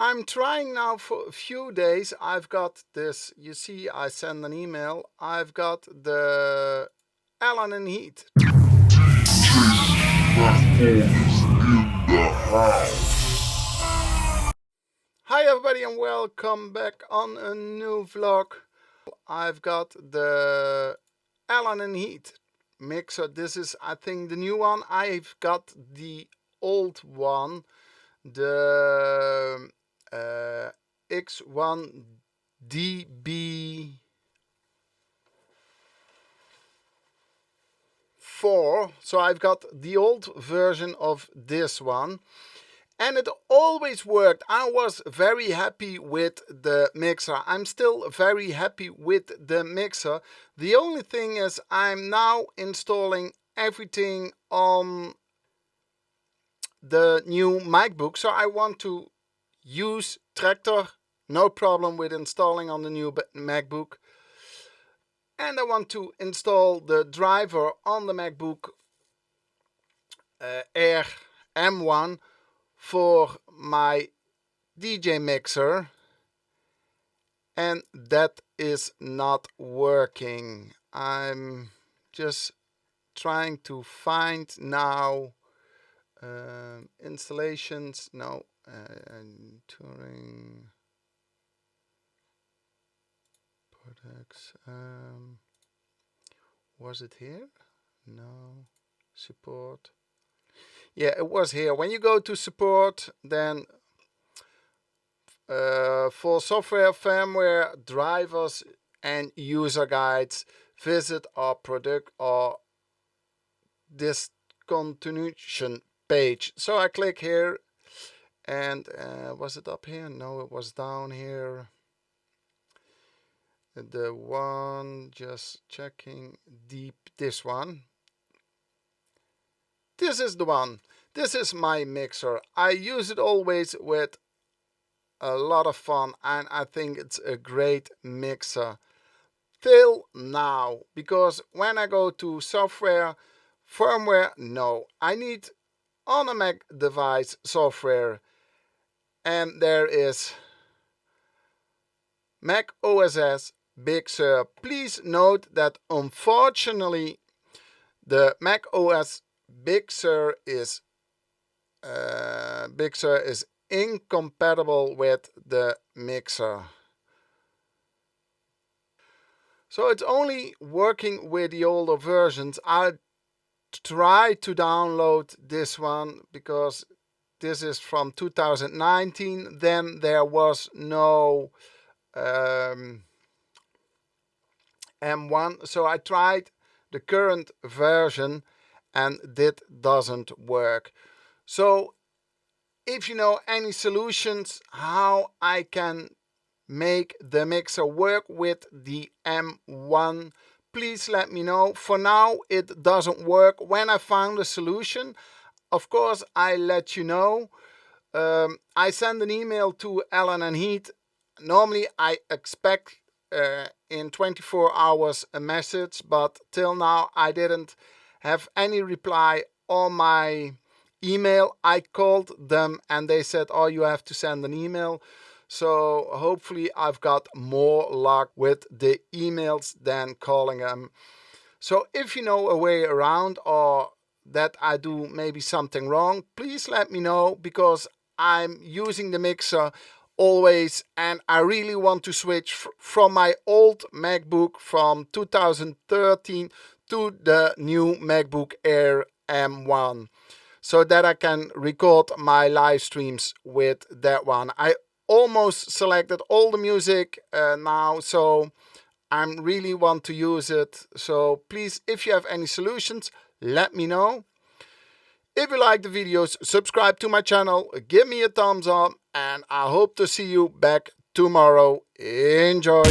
I'm trying now for a few days. I've got this, you see, I send an email. I've got the Allen Heath. Hi everybody and welcome back on a new vlog. I've got the Allen Heath mixer. This is, I think, the new one. I've got the old one, the X1 DB4. So I've got the old version of this one. And it always worked. I was very happy with the mixer. I'm still very happy with the mixer. The only thing is I'm now installing everything on the new MacBook. So I want to use Tractor. No problem with installing on the new MacBook. And I want to install the driver on the MacBook Air M1 for my DJ mixer, and that is not working. I'm just trying to find now installations. No, Touring products. Was it here? No. Support. Yeah, it was here. When you go to support, then for software, firmware, drivers, and user guides, visit our product or discontinuation page. So I click here, and was it up here? No, it was down here. The one, just checking, this one. This is the one. This is my mixer. I use it always with a lot of fun, and I think it's a great mixer till now, because when I go to software, firmware, no, I need on a Mac device software, and there is Mac OS Big Sur. Please note that unfortunately the Mac OS Big Sur is incompatible with the mixer. So it's only working with the older versions. I tried to download this one because this is from 2019. Then there was no M1. So I tried the current version, and that doesn't work. So if you know any solutions how I can make the mixer work with the M1, please let me know. For now it doesn't work. When I found a solution, of course I let you know. I send an email to Allen Heath. Normally I expect in 24 hours a message, but till now I didn't have any reply on my email. I called them and they said, oh, you have to send an email. So hopefully I've got more luck with the emails than calling them. So if you know a way around, or that I do maybe something wrong, please let me know, because I'm using the mixer always and I really want to switch from my old MacBook from 2013 to the new MacBook Air M1, so that I can record my live streams with that one. I almost selected all the music now, so I really want to use it. So please, if you have any solutions, let me know. If you like the videos, subscribe to my channel, give me a thumbs up, and I hope to see you back tomorrow. Enjoy!